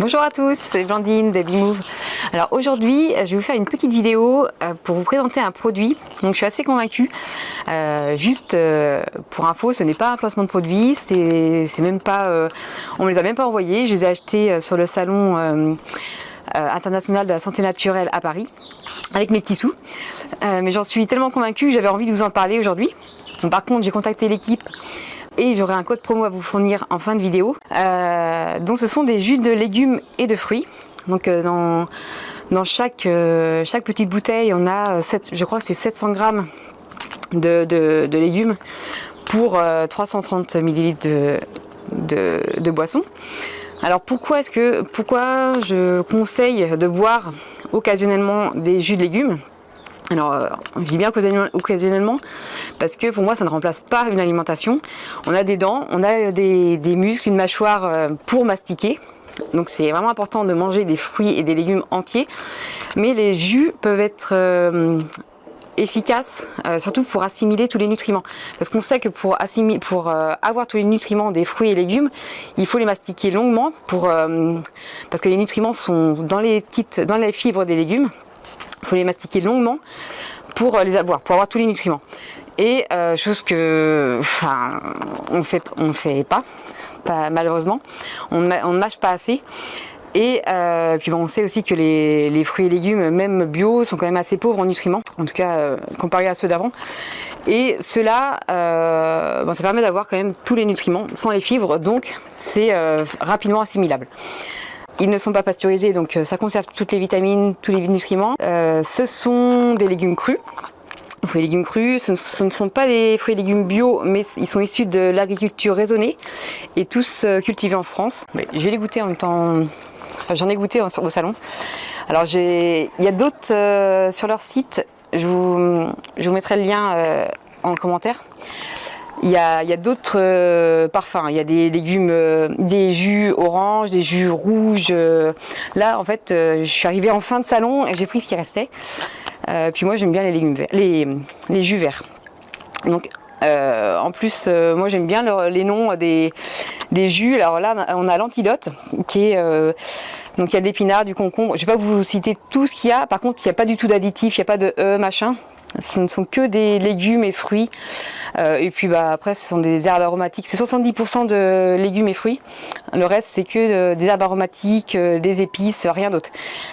Bonjour à tous, c'est Blandine de Bimove. Alors aujourd'hui, je vais vous faire une petite vidéo pour vous présenter un produit. Donc je suis assez convaincue. Juste pour info, ce n'est pas un placement de produit, c'est même pas, on me les a même pas envoyés. Je les ai achetés sur le salon international de la santé naturelle à Paris avec mes petits sous. Mais j'en suis tellement convaincue que j'avais envie de vous en parler aujourd'hui. Par contre, j'ai contacté l'équipe. Et j'aurai un code promo à vous fournir en fin de vidéo. Donc ce sont des jus de légumes et de fruits. Donc dans chaque petite bouteille, on a je crois que c'est 700 grammes de légumes pour 330 millilitres de boisson. Alors pourquoi je conseille de boire occasionnellement des jus de légumes? Alors, je dis bien occasionnellement parce que pour moi, ça ne remplace pas une alimentation. On a des dents, on a des muscles, une mâchoire pour mastiquer. Donc, c'est vraiment important de manger des fruits et des légumes entiers. Mais les jus peuvent être efficaces, surtout pour assimiler tous les nutriments. Parce qu'on sait que pour avoir tous les nutriments des fruits et légumes, il faut les mastiquer longuement parce que les nutriments sont dans les fibres des légumes. Il faut les mastiquer longuement pour avoir tous les nutriments. Et chose que, on fait pas malheureusement. On ne mâche pas assez. Et puis on sait aussi que les fruits et légumes, même bio, sont quand même assez pauvres en nutriments, en tout cas comparé à ceux d'avant. Et cela, ça permet d'avoir quand même tous les nutriments sans les fibres, donc c'est rapidement assimilable. Ils ne sont pas pasteurisés, donc ça conserve toutes les vitamines, tous les nutriments. Ce sont des légumes crus. Fruits et légumes crus, ce ne sont pas des fruits et légumes bio, mais ils sont issus de l'agriculture raisonnée et tous cultivés en France. Je vais les goûter en même temps. J'en ai goûté au salon. Alors il y a d'autres sur leur site. Je vous mettrai le lien en commentaire. Il y a d'autres parfums. Il y a des légumes, des jus orange, des jus rouges. Là, en fait, je suis arrivée en fin de salon et j'ai pris ce qui restait. Puis moi, j'aime bien les légumes verts, les jus verts. Donc, en plus, moi, j'aime bien les noms des jus. Alors là, on a l'antidote qui est donc il y a de l'épinard, du concombre. Je ne vais pas vous citer tout ce qu'il y a. Par contre, il n'y a pas du tout d'additifs, il n'y a pas de machin. Ce ne sont que des légumes et fruits. Et puis après, ce sont des herbes aromatiques. C'est 70% de légumes et fruits. Le reste, c'est que des herbes aromatiques, des épices, rien d'autre.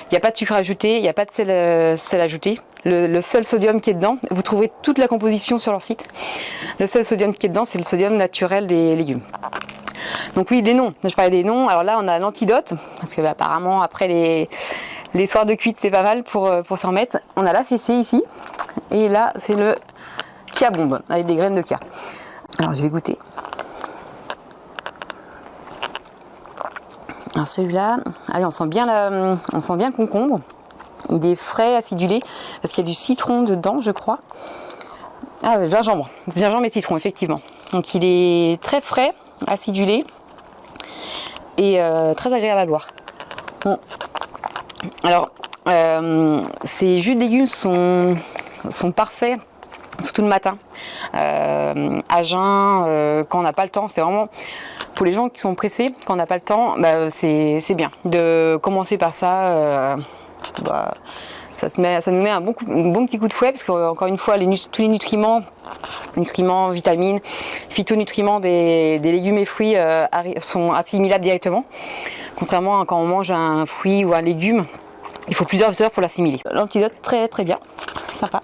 Il n'y a pas de sucre ajouté, il n'y a pas de sel ajouté. Le seul sodium qui est dedans, vous trouverez toute la composition sur leur site. Le seul sodium qui est dedans, c'est le sodium naturel des légumes. Donc oui, des noms. Je parlais des noms. Alors là, on a l'antidote, parce que apparemment, après les soirs de cuite, c'est pas mal pour s'en remettre. On a la fessée ici. Et là, c'est le Kia Bombe, avec des graines de Kia. Alors, je vais goûter. Alors celui-là, on sent bien le concombre. Il est frais, acidulé, parce qu'il y a du citron dedans, je crois. Ah, gingembre. Gingembre et citron, effectivement. Donc il est très frais, acidulé, et très agréable à boire. Bon. Alors, ces jus de légumes sont parfaits, surtout le matin, à jeun, quand on n'a pas le temps. C'est vraiment pour les gens qui sont pressés, quand on n'a pas le temps, c'est bien de commencer par ça. Ça nous met un bon petit coup de fouet, parce qu'encore une fois, tous les nutriments, vitamines, phytonutriments des légumes et fruits sont assimilables directement. Contrairement à quand on mange un fruit ou un légume, il faut plusieurs heures pour l'assimiler. L'antidote, très très bien, sympa.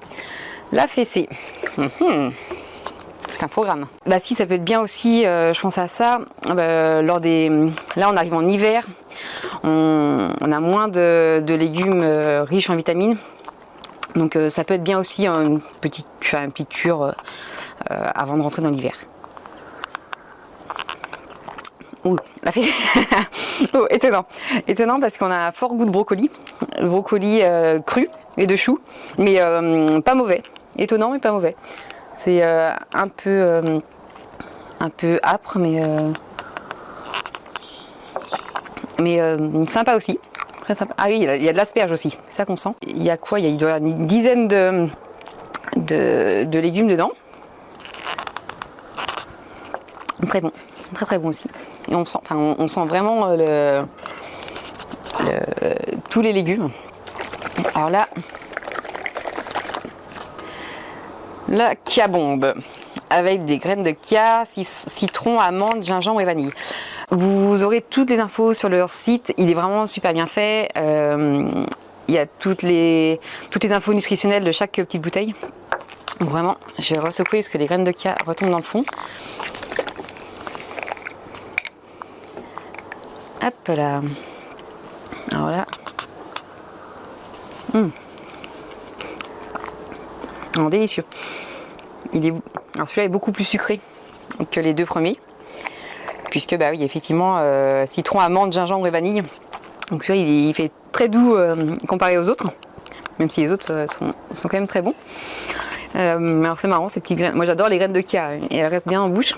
La fessée, c'est un programme. Si, ça peut être bien aussi, je pense à ça, là on arrive en hiver, on a moins de légumes riches en vitamines, donc ça peut être bien aussi une petite cure avant de rentrer dans l'hiver. Ouh, la fessée. Oh, étonnant parce qu'on a un fort goût de brocoli, cru et de chou, mais pas mauvais. Étonnant mais pas mauvais. C'est un peu âpre, mais sympa aussi. Très sympa. Ah oui, il y a de l'asperge aussi, c'est ça qu'on sent. Il y a quoi? Il doit y avoir une dizaine de légumes dedans. Très bon, très très bon aussi. Et on sent vraiment tous les légumes. Alors là, la Kia Bombe avec des graines de Kia, citron, amande, gingembre et vanille. Vous aurez toutes les infos sur leur site, il est vraiment super bien fait. Il y a toutes les infos nutritionnelles de chaque petite bouteille. Donc vraiment, je vais ressecouer parce que les graines de Kia retombent dans le fond. Hop là. Alors là. Alors, délicieux. Alors celui-là est beaucoup plus sucré que les deux premiers. Puisque bah oui, effectivement, citron, amande, gingembre et vanille. Donc celui-là, il fait très doux comparé aux autres. Même si les autres sont quand même très bons. Alors c'est marrant ces petites graines. Moi j'adore les graines de Kia et elles restent bien en bouche.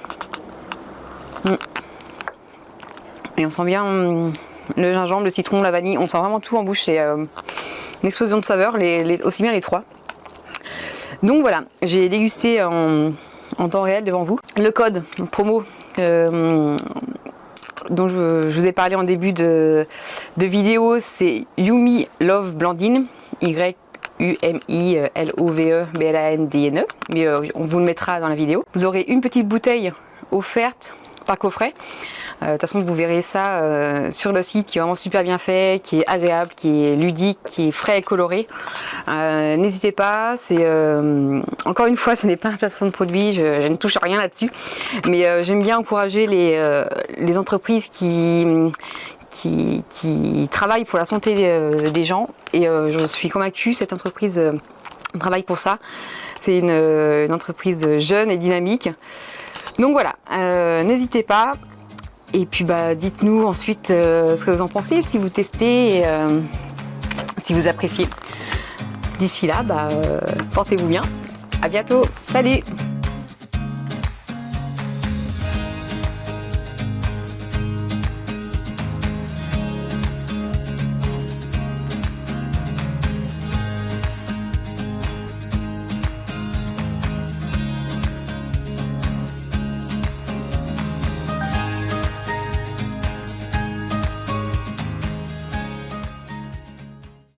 Et on sent bien le gingembre, le citron, la vanille. On sent vraiment tout en bouche. C'est une explosion de saveurs, aussi bien les trois. Donc voilà, j'ai dégusté en temps réel devant vous. Le code promo dont je vous ai parlé en début de vidéo, c'est Yumi Love Blandine, YUMI LOVE BLANDNE, mais on vous le mettra dans la vidéo. Vous aurez une petite bouteille offerte par coffret. De toute façon, vous verrez ça sur le site, qui est vraiment super bien fait, qui est agréable, qui est ludique, qui est frais et coloré. N'hésitez pas, encore une fois, ce n'est pas un placement de produit, je ne touche à rien là-dessus, mais j'aime bien encourager les entreprises qui travaillent pour la santé des gens, et je suis convaincue, cette entreprise travaille pour ça. C'est une entreprise jeune et dynamique. Donc voilà, n'hésitez pas. Et puis bah, dites-nous ensuite ce que vous en pensez, si vous testez, et, si vous appréciez. D'ici là, bah, portez-vous bien. À bientôt. Salut!